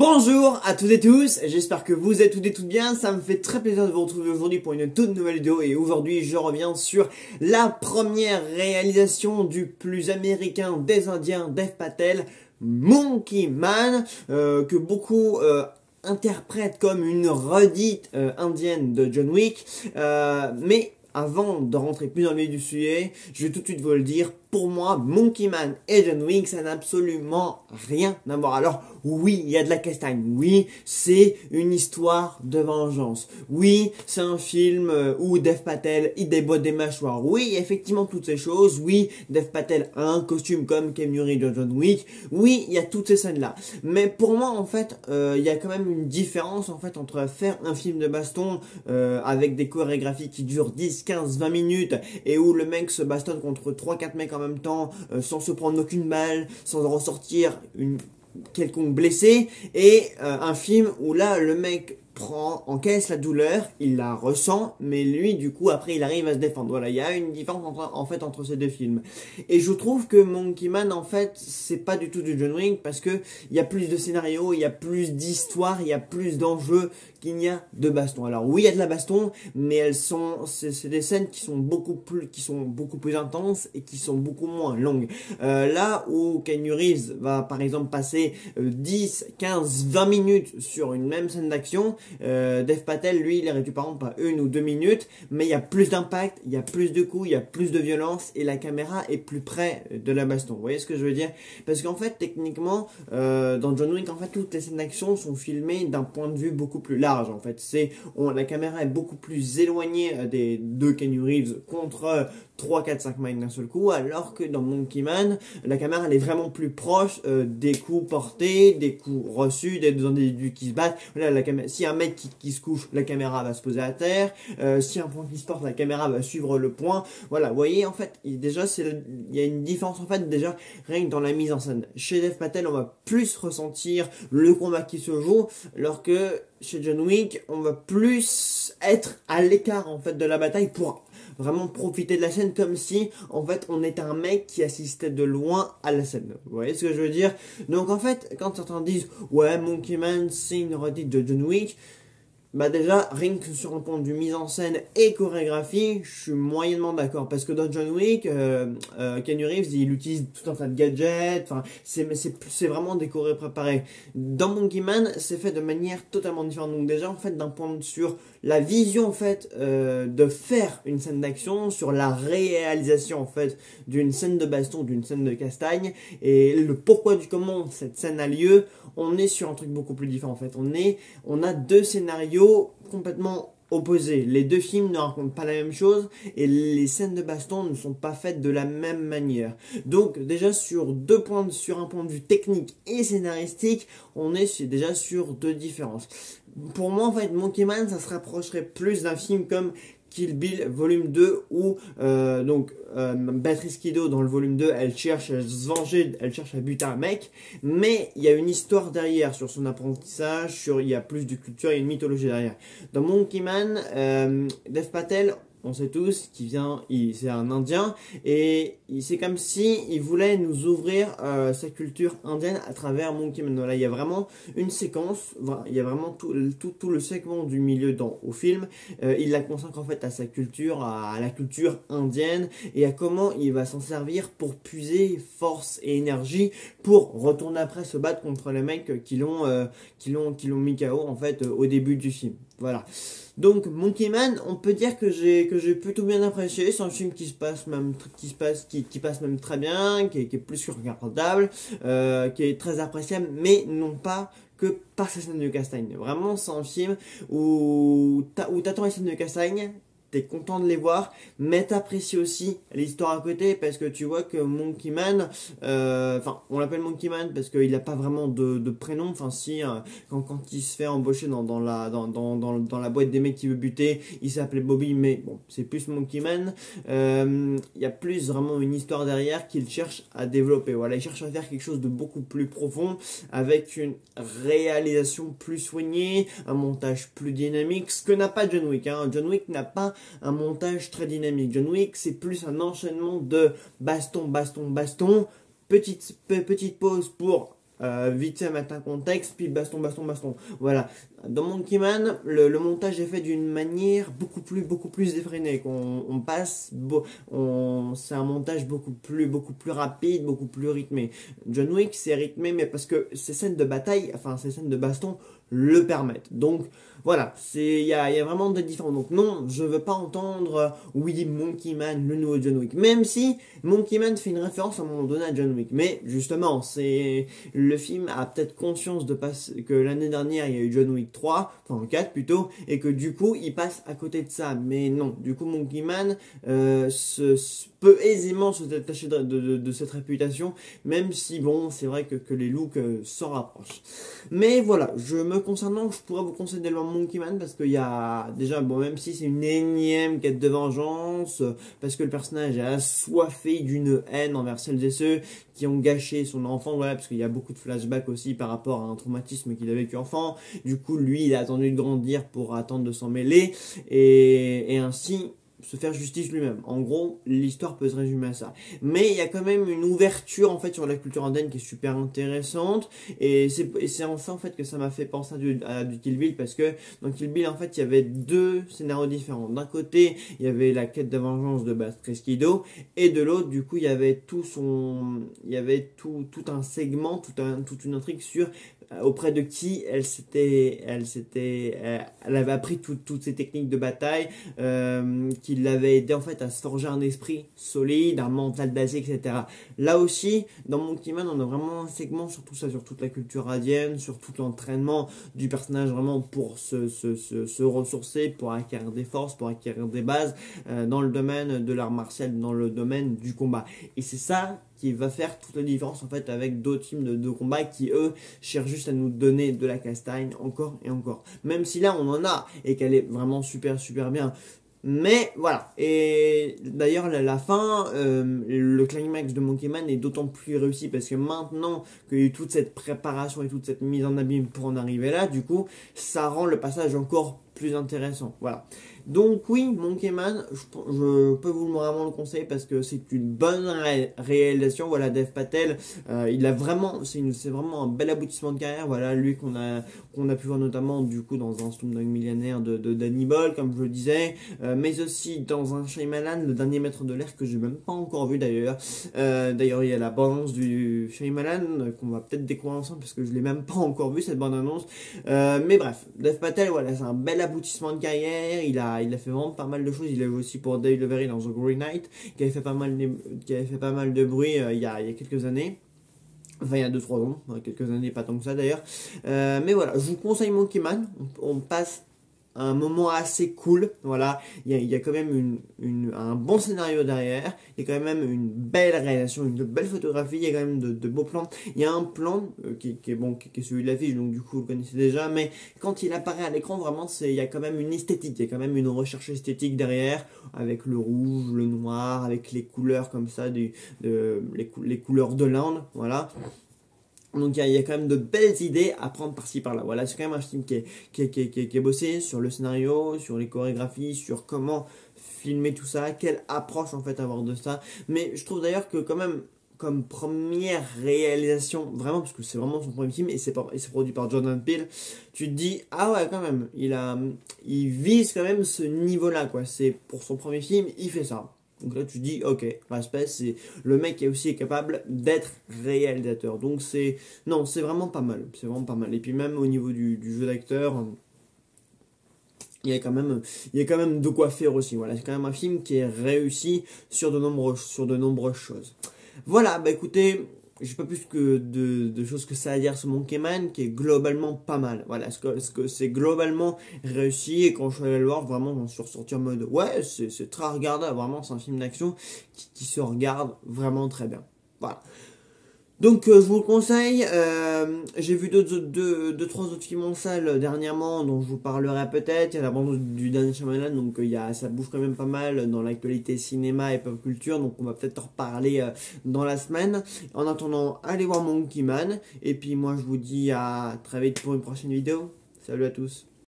Bonjour à toutes et tous, j'espère que vous êtes toutes et toutes bien, ça me fait très plaisir de vous retrouver aujourd'hui pour une toute nouvelle vidéo et aujourd'hui je reviens sur la première réalisation du plus américain des Indiens, Dev Patel, Monkey Man, que beaucoup interprètent comme une redite indienne de John Wick, mais avant de rentrer plus dans le vif du sujet, je vais tout de suite vous le dire, pour moi, Monkey Man et John Wick, ça n'a absolument rien à voir. Alors, oui, il y a de la castagne. Oui, c'est une histoire de vengeance. Oui, c'est un film où Dev Patel, il déboîte des mâchoires. Oui, il y a effectivement toutes ces choses. Oui, Dev Patel a un costume comme Keanu Reeves de John Wick. Oui, il y a toutes ces scènes-là. Mais pour moi, en fait, il y a quand même une différence, en fait, entre faire un film de baston avec des chorégraphies qui durent 10, 15, 20 minutes et où le mec se bastonne contre 3-4 mecs en même temps, sans se prendre aucune balle, sans en ressortir une quelconque blessé, et un film où là le mec encaisse la douleur, il la ressent, mais lui du coup après il arrive à se défendre. Voilà, il y a une différence entre ces deux films. Et je trouve que Monkey Man en fait c'est pas du tout du John Wick parce que il y a plus de scénario, il y a plus d'histoire, il y a plus d'enjeux qu'il n'y a de baston. Alors oui, il y a de la baston, mais c'est des scènes qui sont beaucoup plus intenses et qui sont beaucoup moins longues. Là où Keanu Reeves va par exemple passer 10, 15, 20 minutes sur une même scène d'action, Dev Patel, lui, il est réduit par exemple à 1 ou 2 minutes, mais il y a plus d'impact, il y a plus de coups, il y a plus de violence et la caméra est plus près de la baston. Vous voyez ce que je veux dire? Parce qu'en fait, techniquement, dans John Wick, en fait, toutes les scènes d'action sont filmées d'un point de vue beaucoup plus large. En fait, la caméra est beaucoup plus éloignée des deux Keanu Reeves contre 3, 4, 5 mains d'un seul coup, alors que dans Monkey Man, la caméra elle est vraiment plus proche des coups portés, des coups reçus, des deux individus qui se battent. Voilà, si un mec qui se couche, la caméra va se poser à terre. Si un point qui se porte, la caméra va suivre le point. Voilà, vous voyez, en fait, déjà, il y a une différence, en fait, déjà, rien que dans la mise en scène. Chez Dev Patel, on va plus ressentir le combat qui se joue, alors que chez John Wick, on va plus être à l'écart, en fait, de la bataille pour vraiment profiter de la scène comme si en fait on était un mec qui assistait de loin à la scène. Vous voyez ce que je veux dire? Donc en fait quand certains disent ouais Monkey Man c'est une redite de John Wick, bah déjà, rien que sur le point de vue mise en scène et chorégraphie, je suis moyennement d'accord. Parce que dans John Wick, Keanu Reeves, il utilise tout un tas de gadgets. Enfin, c'est vraiment des chorés préparés. Dans Monkey Man, c'est fait de manière totalement différente. Donc déjà, en fait, d'un point de vue sur la vision, en fait, de faire une scène d'action, sur la réalisation, en fait, d'une scène de baston, d'une scène de castagne, et le pourquoi du comment cette scène a lieu, on est sur un truc beaucoup plus différent, en fait. On a deux scénarios complètement opposés. Les deux films ne racontent pas la même chose et les scènes de baston ne sont pas faites de la même manière. Donc déjà sur un point de vue technique et scénaristique, on est déjà sur deux différences. Pour moi en fait Monkey Man ça se rapprocherait plus d'un film comme Kill Bill volume 2 où Beatrice Kiddo dans le volume 2 elle cherche à se venger, elle cherche à buter un mec, mais il y a une histoire derrière sur son apprentissage, il y a plus de culture, il y a une mythologie derrière. Dans Monkey Man, Dev Patel, on sait tous c'est un Indien et c'est comme si il voulait nous ouvrir sa culture indienne à travers Monkey Man. Voilà, il y a vraiment une séquence, il y a vraiment tout le segment du milieu au film. Il la consacre en fait à sa culture, à la culture indienne et à comment il va s'en servir pour puiser force et énergie pour retourner après se battre contre les mecs qui l'ont mis KO en fait au début du film. Voilà. Donc Monkey Man, on peut dire que j'ai plutôt bien apprécié. C'est un film qui passe même très bien, qui est plus que regardable, qui est très appréciable, mais non pas que par sa scène de castagne. Vraiment, c'est un film où t'attends les scènes de castagne, t'es content de les voir, mais t'apprécies aussi l'histoire à côté parce que tu vois que Monkey Man, on l'appelle Monkey Man parce qu'il n'a pas vraiment de prénom. Enfin, si, quand il se fait embaucher dans la boîte des mecs qui veut buter, il s'appelait Bobby, mais bon, c'est plus Monkey Man. Il y a plus vraiment une histoire derrière qu'il cherche à développer. Voilà, il cherche à faire quelque chose de beaucoup plus profond avec une réalisation plus soignée, un montage plus dynamique, ce que n'a pas John Wick. John Wick n'a pas un montage très dynamique. John Wick, c'est plus un enchaînement de baston, baston, baston, petite pause pour vite fait mettre un contexte, puis baston, baston, baston. Voilà. Dans Monkey Man, le montage est fait d'une manière beaucoup plus effrénée. C'est un montage beaucoup plus rapide, beaucoup plus rythmé. John Wick, c'est rythmé, mais parce que ces scènes de bataille, enfin ces scènes de baston, le permettent. Donc voilà, il y a vraiment des différences. Donc non, je veux pas entendre oui, Monkey Man, le nouveau John Wick. Même si Monkey Man fait une référence à un moment donné à John Wick. Mais justement, le film a peut-être conscience que l'année dernière il y a eu John Wick 3, enfin 4 plutôt, et que du coup il passe à côté de ça. Mais non, du coup Monkey Man peut aisément se détacher de cette réputation, même si bon, c'est vrai que les looks s'en rapprochent. Mais voilà, concernant, je pourrais vous conseiller d'aller voir Monkey Man parce qu'il y a déjà, bon, même si c'est une énième quête de vengeance, parce que le personnage est assoiffé d'une haine envers celles et ceux qui ont gâché son enfant, voilà, parce qu'il y a beaucoup de flashbacks aussi par rapport à un traumatisme qu'il a vécu enfant. Du coup, lui, il a attendu de grandir pour attendre de s'en mêler, et ainsi se faire justice lui-même. En gros, l'histoire peut se résumer à ça. Mais il y a quand même une ouverture en fait sur la culture indienne qui est super intéressante, et c'est en ça en fait que ça m'a fait penser à du Kill Bill, parce que dans Kill Bill en fait il y avait deux scénarios différents. D'un côté il y avait la quête de vengeance de Boris Kido, et de l'autre du coup il y avait tout un segment, toute une intrigue sur auprès de qui elle avait appris toutes ces techniques de bataille, qui l'avait aidé en fait à se forger un esprit solide, un mental d'acier, etc. Là aussi, dans Monkey Man, on a vraiment un segment sur tout ça, sur toute la culture indienne, sur tout l'entraînement du personnage vraiment pour se ressourcer, pour acquérir des forces, pour acquérir des bases dans le domaine de l'art martial, dans le domaine du combat. Et c'est ça qui va faire toute la différence en fait avec d'autres films de combat qui eux cherchent juste à nous donner de la castagne encore et encore. Même si là on en a et qu'elle est vraiment super bien. Mais voilà, et d'ailleurs la fin, le climax de Monkey Man est d'autant plus réussi parce que maintenant qu'il y a eu toute cette préparation et toute cette mise en abîme pour en arriver là, du coup ça rend le passage encore plus intéressant. Voilà. Donc oui, Monkey Man, je peux vous vraiment le conseiller parce que c'est une bonne réalisation. Voilà, Dev Patel, il a vraiment, c'est vraiment un bel aboutissement de carrière. Voilà, lui qu'on a pu voir notamment du coup dans un Slumdog Millionnaire de Danny Boyle, comme je le disais, mais aussi dans un Shyamalan, le dernier maître de l'air que j'ai même pas encore vu d'ailleurs. D'ailleurs, il y a la bande-annonce du Shyamalan qu'on va peut-être découvrir ensemble parce que je l'ai même pas encore vu cette bande-annonce. Mais bref, Dev Patel, voilà, c'est un bel aboutissement de carrière. Il a fait vraiment pas mal de choses. Il a joué aussi pour Dave Levery dans The Green Knight, qui avait fait pas mal de bruit il y a quelques années. Enfin, il y a 2-3 ans, quelques années, pas tant que ça d'ailleurs. Mais voilà, je vous conseille Monkey Man. On passe un moment assez cool, voilà, il y a quand même un bon scénario derrière, il y a quand même une belle réalisation, une belle photographie, il y a quand même de beaux plans, il y a un plan qui est celui de l'affiche, donc du coup vous le connaissez déjà, mais quand il apparaît à l'écran, vraiment, il y a quand même une esthétique, il y a quand même une recherche esthétique derrière, avec le rouge, le noir, avec les couleurs comme ça, les couleurs de l'Inde, voilà. Donc il y a quand même de belles idées à prendre par-ci par-là. Voilà, c'est quand même un film qui est bossé sur le scénario, sur les chorégraphies, sur comment filmer tout ça, quelle approche en fait avoir de ça. Mais je trouve d'ailleurs que quand même, comme première réalisation, vraiment, parce que c'est vraiment son premier film et c'est produit par Jordan Peele, tu te dis, ah ouais, quand même, il vise quand même ce niveau-là, quoi. C'est pour son premier film, il fait ça. Donc là, tu dis, ok, respect, c'est le mec qui est aussi capable d'être réalisateur. Donc non, c'est vraiment pas mal. C'est vraiment pas mal. Et puis même au niveau du jeu d'acteur, il y a quand même de quoi faire aussi. Voilà, c'est quand même un film qui est réussi sur de nombreuses choses. Voilà, bah écoutez, j'ai pas plus que de choses que ça à dire sur Monkey Man, qui est globalement pas mal. Voilà, est-ce que c'est globalement réussi, et quand je suis allé le voir, vraiment, j'en suis ressorti en mode, ouais, c'est très regardable, vraiment, c'est un film d'action qui se regarde vraiment très bien. Voilà. Donc je vous le conseille, j'ai vu deux, trois autres films en salle dernièrement dont je vous parlerai peut-être. Il y a la bande du dernier Shyamalan, donc ça bouge quand même pas mal dans l'actualité cinéma et pop culture, donc on va peut-être en reparler dans la semaine. En attendant, allez voir Monkey Man, et puis moi je vous dis à très vite pour une prochaine vidéo. Salut à tous.